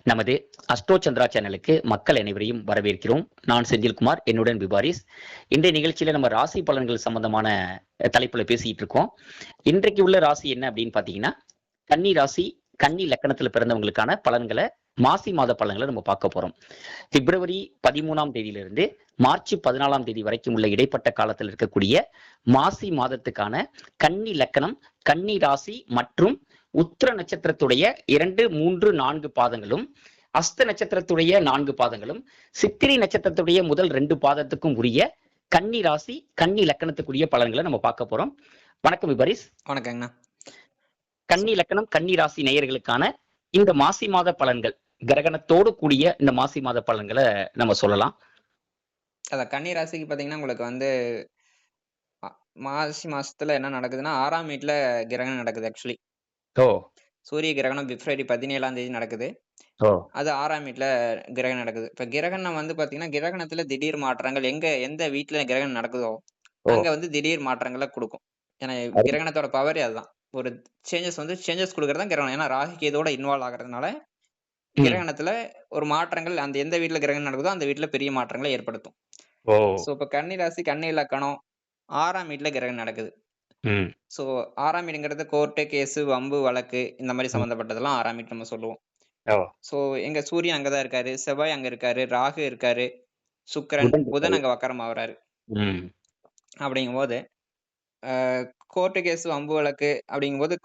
நமது அஸ்ட்ரோ சந்திரா சேனலுக்கு மக்கள் அனைவரையும் வரவேற்கிறோம். நான் செந்தில்குமார், என்னுடன் விபாரிஸ். இன்றைய நிகழ்ச்சியில நம்ம ராசி பலன்கள் சம்பந்தமான தலைப்புல பேசிட்டு இருக்கோம். இன்றைக்கு உள்ள ராசி என்ன அப்படின்னு பாத்தீங்கன்னா, கன்னி ராசி, கன்னி லக்கணத்துல பிறந்தவங்களுக்கான பலன்களை, மாசி மாத பலன்களை நம்ம பார்க்க போறோம். பிப்ரவரி 13ஆம் தேதியிலிருந்து மார்ச் 14ஆம் தேதி வரைக்கும் உள்ள இடைப்பட்ட காலத்தில் இருக்கக்கூடிய மாசி மாதத்துக்கான கன்னி லக்கணம், கன்னி ராசி மற்றும் உத்திர நட்சத்திரத்துடைய 2, 3, 4 பாதங்களும், அஸ்த நட்சத்திரத்துடைய 4 பாதங்களும், சித்திரை நட்சத்திரத்துடைய முதல் 2 பாதத்துக்கும் உரிய கன்னி ராசி, கன்னி லக்கணத்துக்குரிய பலன்களை நம்ம பார்க்க போறோம். வணக்கம் விபரிஸ். வணக்கங்கண்ணா. கன்னி லக்கணம், கன்னி ராசி நேயர்களுக்கான இந்த மாசி மாத பலன்கள், கிரகணத்தோடு கூடிய இந்த மாசி மாத பலன்களை நம்ம சொல்லலாம். அதான் கன்னி ராசிக்கு பாத்தீங்கன்னா உங்களுக்கு வந்து மாசி மாசத்துல என்ன நடக்குதுன்னா 6ஆம் வீட்டுல கிரகணம் நடக்குது. ஆக்சுவலி சூரிய கிரகணம் பிப்ரவரி 17ஆம் தேதி நடக்குது. அது 6ஆம் வீட்டுல கிரகணம் நடக்குது. இப்ப கிரகணம் வந்து பாத்தீங்கன்னா கிரகணத்துல திடீர் மாற்றங்கள் எந்த வீட்டுல கிரகணம் நடக்குதோ அங்க வந்து திடீர் மாற்றங்களை கொடுக்கும். ஏன்னா கிரகணத்தோட பவரே அதுதான். ஒரு சேஞ்சஸ் கொடுக்கறது தான் கிரகணம். ஏன்னா ராகு கேதுவோட இன்வால்வ் ஆகிறதுனால கிரகணத்துல ஒரு மாற்றங்கள் அந்த எந்த வீட்டுல கிரகணம் நடக்குதோ அந்த வீட்டுல பெரிய மாற்றங்களை ஏற்படுத்தும். சோ இப்ப கன்னி ராசி, கன்னி லக்கணம் 6ஆம் வீட்டுல கிரகணம் நடக்குது. சோ 6ஆம் வீடுங்கிறது கோர்ட்டு, கேஸ், வம்பு, வழக்கு இந்த மாதிரி சம்பந்தப்பட்டதெல்லாம் 6ஆம் வீட்டு நம்ம சொல்லுவோம். சோ எங்க சூரியன் அங்கதான் இருக்காரு, செவ்வாய் அங்க இருக்காரு, ராகு இருக்காரு, சுக்கிரன், புதன் அங்க வக்கரம் ஆகுறாரு. அப்படிங்கும் போது கோர்ட்டு, கேஸ், வம்பு, வழக்கு அப்படிங்கும் போது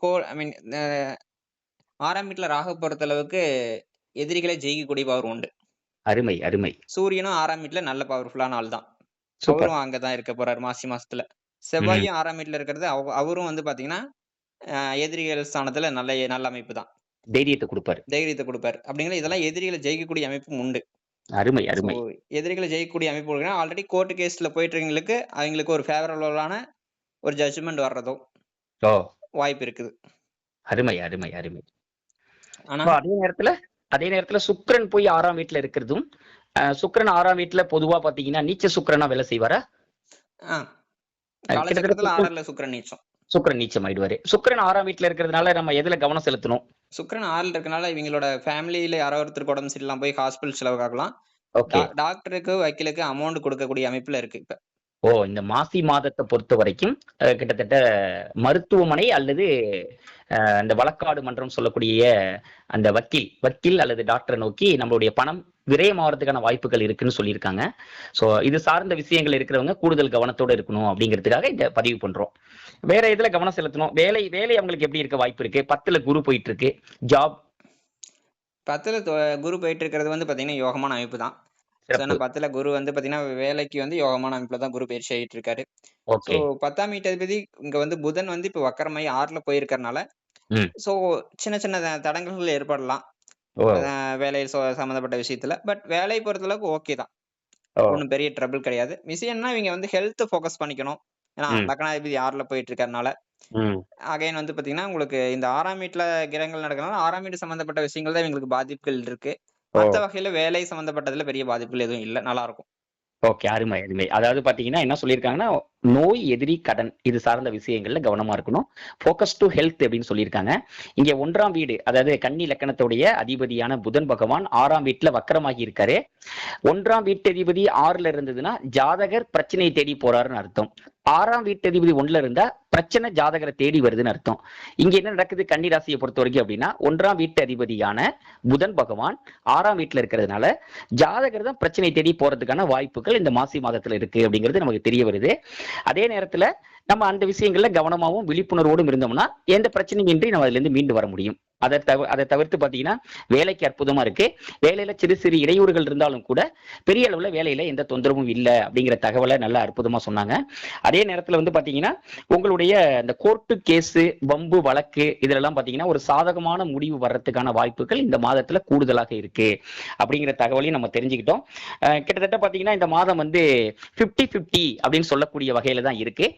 6ஆம் வீட்டுல ராகு பொறுத்த அளவுக்கு எதிரிகளை ஜெயிக்கக்கூடிய பவர் உண்டு. அருமை அருமை. சூரியனும் 6ஆம் வீட்டுல நல்ல பவர்ஃபுல்லான ஆள் தான். அவரும் அங்கதான் இருக்க போறாரு மாசி மாசத்துல. செவ்வாயும் 6ஆம் வீட்டுல இருக்கிறது அவரும் வந்து பாத்தீங்கன்னா எதிரிகள் ஸ்தானத்துல நல்ல அமைப்பு தான். தைரியத்தை கொடுப்பாரு. அப்படிங்கிற இதெல்லாம் எதிரிகளை ஜெயிக்கக்கூடிய அமைப்பும் உண்டு. அருமை அருமை. எதிரிகளை ஜெயிக்கக்கூடிய அமைப்பு ஆல்ரெடி கோர்ட் கேஸ்ல போயிட்டு இருக்கவங்களுக்கு அவங்களுக்கு ஒரு ஃபேவரபிளான ஒரு ஜட்ஜ்மெண்ட் வர்றதோ வாய்ப்பு இருக்குது. அருமை அருமை அருமை. ஆனா அதே நேரத்துல சுக்கிரன் போய் 6ஆம் வீட்டுல இருக்கிறதும், சுக்கிரன் 6ஆம் வீட்டுல பொதுவா பாத்தீங்கன்னா நீச்ச சுக்கிரனா வேலை செய்வாரா? சுக்கிரன் நீச்சம் ஆயிடுவாரு. சுக்கிரன் 6ஆம் வீட்டுல இருக்கிறதுனால நம்ம எதுல கவனம் செலுத்தணும்? சுக்கிரன் 6ல இருக்கனால இவங்களோட ஃபேமிலியில யாரோ ஒருத்தருக்கு உடம்பு சரியில்லாம போய் ஹாஸ்பிட்டல் செலவாகலாம். டாக்டருக்கு, வக்கீலுக்கு அமௌண்ட் கொடுக்கக்கூடிய அமைப்புல இருக்கு இப்ப. இந்த மாசி மாதத்தை பொறுத்த வரைக்கும் கிட்டத்தட்ட மருத்துவமனை அல்லது அந்த வழக்காடு மன்றம் சொல்லக்கூடிய அந்த வக்கீல் அல்லது டாக்டரை நோக்கி நம்மளுடைய பணம் விரயமாகறதுக்கான வாய்ப்புகள் இருக்குன்னு சொல்லியிருக்காங்க. ஸோ இது சார்ந்த விஷயங்கள் இருக்கிறவங்க கூடுதல் கவனத்தோட இருக்கணும் அப்படிங்கிறதுக்காக இந்த பதிவு பண்றோம். வேற எதுல கவனம் செலுத்தணும்? வேலை அவங்களுக்கு எப்படி இருக்க வாய்ப்பு இருக்கு? 10ல குரு போயிட்டு இருக்கு. ஜாப் 10ல குரு போயிட்டு இருக்கிறது வந்து பாத்தீங்கன்னா யோகமான அமைப்பு தான். 10ல குரு வந்து பாத்தீங்கன்னா வேலைக்கு வந்து யோகமான அமைப்புல தான் குரு பயிற்சி ஆகிட்டு இருக்காரு. 10ஆம் வீட்டதிபதி இங்க வந்து புதன் வந்து இப்ப வக்கரமாயி 6ல போயிருக்கறனால சோ சின்ன தடங்கல்கள் ஏற்படலாம் வேலையில் சம்பந்தப்பட்ட விஷயத்துல. பட் வேலையை பொறுத்த அளவுக்கு ஓகே தான், ஒன்னும் பெரிய ட்ரபிள் கிடையாது. விஷயம்னா இவங்க வந்து ஹெல்த் ஃபோக்கஸ் பண்ணிக்கணும். ஏன்னா லக்னாதிபதி 6ல போயிட்டு இருக்கறனால அகைன் வந்து பாத்தீங்கன்னா உங்களுக்கு இந்த 6ஆம் வீட்டுல கிரகங்கள் நடக்கிறதுனால 6ஆம் வீட்டு சம்பந்தப்பட்ட விஷயங்கள் தான் இவங்களுக்கு பாதிப்புகள் இருக்கு. மற்ற வகையில வேலை சம்பந்தப்பட்டதுல பெரிய பாதிப்புகள் எதுவும் இல்ல, நல்லா இருக்கும். ஓகே, அருமை அருமை. அதாவது பாத்தீங்கன்னா என்ன சொல்லியிருக்காங்கன்னா, நோய் எதிரி கடன் இது சார்ந்த விஷயங்கள்ல கவனமா இருக்கணும். ஃபோக்கஸ் டு ஹெல்த் அப்படின்னு சொல்லியிருக்காங்க. இங்க 1ஆம் வீடு, அதாவது கன்னி லக்கணத்துடைய அதிபதியான புதன் பகவான் 6ஆம் வீட்டுல வக்கரமாகி இருக்காரு. 1ஆம் வீட்டு அதிபதி 6ல இருந்ததுன்னா ஜாதகர் பிரச்சனையை தேடி போறாருன்னு அர்த்தம். 6ஆம் வீட்டு அதிபதி 1ல இருந்தா பிரச்சனை ஜாதகரை தேடி வருதுன்னு அர்த்தம். இங்க என்ன நடக்குது கன்னி ராசியை பொறுத்த வரைக்கும் அப்படின்னா, 1ஆம் வீட்டு அதிபதியான புதன் பகவான் 6ஆம் வீட்டுல இருக்கிறதுனால ஜாதகர் தான் பிரச்சனை தேடி போறதுக்கான வாய்ப்புகள் இந்த மாசி மாதத்துல இருக்கு அப்படிங்கிறது நமக்கு தெரிய வருது. அதே நேரத்துல நம்ம அந்த விஷயங்கள்ல கவனமாவும் விழிப்புணர்வோடும் இருந்தோம்னா எந்த பிரச்சனையும் இன்றி நம்ம அதுல இருந்து மீண்டு வர முடியும். அதை தவிர்த்து பாத்தீங்கன்னா வேலைக்கு அற்புதமா இருக்கு. வேலையில சிறு இடையூறுகள் இருந்தாலும் கூட பெரிய அளவுல வேலையில எந்த தொந்தரவும் இல்லை அப்படிங்கிற தகவலை நல்லா அற்புதமா சொன்னாங்க. அதே நேரத்துல வந்து பாத்தீங்கன்னா உங்களுடைய இந்த கோர்ட்டு கேஸ், வம்பு, வழக்கு இதுல பாத்தீங்கன்னா ஒரு சாதகமான முடிவு வர்றதுக்கான வாய்ப்புகள் இந்த மாதத்துல கூடுதலாக இருக்கு அப்படிங்கிற தகவலையும் நம்ம தெரிஞ்சுக்கிட்டோம். கிட்டத்தட்ட பாத்தீங்கன்னா இந்த மாதம் வந்து 50-50 அப்படின்னு சொல்லக்கூடிய வகையில தான் இருக்கு.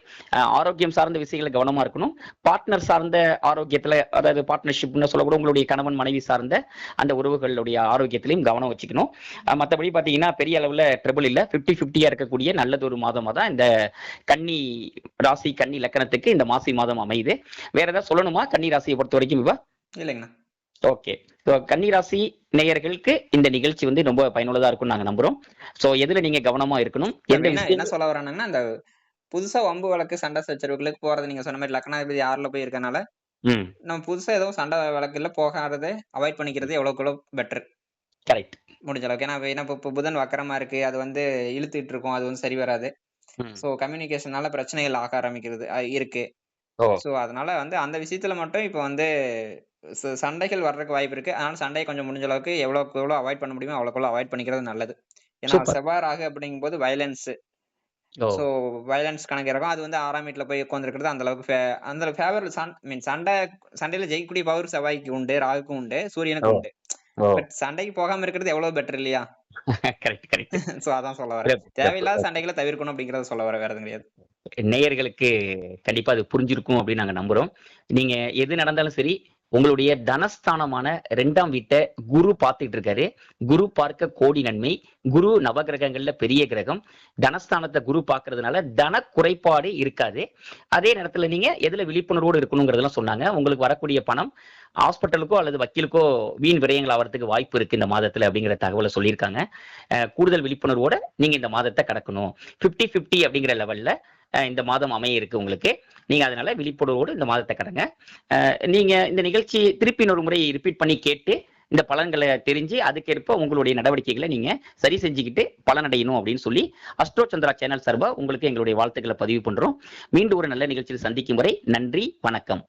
ஆரோக்கியம் சார்ந்த விஷயங்களை கவனமா இருக்கணும். பார்ட்னர் சார்ந்த ஆரோக்கியத்துல, அதாவது பார்ட்னர்ஷிப்னு சொல்லக்கூட உங்களுடைய கணவன் மனைவி சார்ந்த அந்த உறவுகளுடைய ஆரோக்கியத்திலையும் கவனம் வச்சுக்கணும். மற்றபடி பாத்தீங்கன்னா பெரிய அளவுல ட்ரபிள் இல்ல. 50-50 இருக்கக்கூடிய நல்லதொரு மாதமா தான் இந்த கன்னி ராசி, கன்னி லக்கணத்துக்கு இந்த மாசி மாதம் அமையுது. வேற ஏதாவது சொல்லணுமா கன்னி ராசியை பொறுத்த வரைக்கும்? இல்லைங்கண்ணா. ஓகே, கன்னிராசி நேயர்களுக்கு இந்த நிகழ்ச்சி வந்து ரொம்ப பயனுள்ளதா இருக்கும் நாங்க நம்புறோம். சோ எதுல நீங்க கவனமா இருக்கணும், என்ன சொல்ல வரானுங்கன்னா, அந்த புதுசா வம்பு வழக்கு சண்டை சச்சரவுகளுக்கு போறது நீங்க சொன்ன மாதிரி லக்னாதிபதி 6ல போய் இருக்கனால நம்ம புதுசா ஏதோ சண்டை வழக்குல போகாததை அவாய்ட் பண்ணிக்கிறது எவ்வளவுக்கு எவ்வளவு பெட்டர். கரெக்ட். முடிஞ்ச அளவுக்கு. ஏன்னா இப்ப புதன் வக்கரமா இருக்கு. அது வந்து இழுத்துட்டு இருக்கும். அது வந்து சரி வராது. சோ கம்யூனிகேஷனால பிரச்சனைகள் ஆக ஆரம்பிக்கிறது இருக்கு. சோ அதனால வந்து அந்த விஷயத்துல மட்டும் இப்ப வந்து சண்டைகள் வர்றதுக்கு வாய்ப்பு இருக்கு. அதனால சண்டையை கொஞ்சம் முடிஞ்ச அளவுக்கு எவ்வளவுக்கு எவ்வளவு அவாய்ட் பண்ண முடியுமோ அவ்வளவுக்கு அவாய்ட் பண்ணிக்கிறது நல்லது. ஏன்னா செவ்வாய் ராகு அப்படிங்கும்போது வயலன்ஸ். சோ வயலன்ஸ் கணக்கு இருக்கும். அது வந்து 6ஆம் வீட்ல போய் உட்கார்ந்திருக்கிறது அந்த அளவுக்கு அந்த ஃபேவர் சண்டையில ஜெயிக்கக்கூடிய பவர் செவ்வாய்க்கு உண்டு, ராகுக்கு உண்டு, சூரியனுக்கு உண்டு. பட் சண்டைக்கு போகாம இருக்கிறது எவ்வளவு பெட்டர் இல்லையா? Correct correct. சோ அதான் சொல்ல வரேன். தேவையில்லாத சண்டைகளை தவிர்க்கணும் அப்படிங்கறத சொல்ல வரேன். வேற எதுவும் கிடையாது. நேயர்களுக்கு கண்டிப்பா அது புரிஞ்சிருக்கும் அப்படின்னு நாங்க நம்புறோம். நீங்க எது நடந்தாலும் சரி, உங்களுடைய தனஸ்தானமான 2ஆம் வீட்டை குரு பார்த்துட்டு இருக்காரு. குரு பார்க்க கோடி நன்மை. குரு நவகிரகங்கள்ல பெரிய கிரகம். தனஸ்தானத்தை குரு பார்க்கறதுனால தன குறைபாடு இருக்காது. அதே நேரத்துல நீங்க எதுல விழிப்புணர்வோடு இருக்கணுங்கிறதெல்லாம் சொன்னாங்க. உங்களுக்கு வரக்கூடிய பணம் ஹாஸ்பிட்டலுக்கோ அல்லது வக்கீலுக்கோ வீண் விரயங்கள் ஆகிறதுக்கு வாய்ப்பு இருக்கு இந்த மாதத்துல அப்படிங்கிற தகவலை சொல்லியிருக்காங்க. கூடுதல் விழிப்புணர்வோட நீங்க இந்த மாதத்தை கடக்கணும். 50-50 அப்படிங்கிற லெவல்ல இந்த மாதம் அமைய இருக்கு உங்களுக்கு. நீங்க அதனால விழிப்புணர்வோடு இந்த மாதத்தை கடங்க. நீங்க இந்த நிகழ்ச்சி திருப்பி ஒரு முறை ரிப்பீட் பண்ணி கேட்டு இந்த பலன்களை தெரிஞ்சு அதுக்கேற்ப உங்களுடைய நடவடிக்கைகளை நீங்க சரி செஞ்சுக்கிட்டு பலனடையணும் அப்படின்னு சொல்லி அஸ்ட்ரோ சந்திரா சேனல் சார்பா உங்களுக்கு எங்களுடைய வாழ்த்துக்களை பதிவு பண்றோம். மீண்டும் ஒரு நல்ல நிகழ்ச்சியில் சந்திக்கும் வரை நன்றி, வணக்கம்.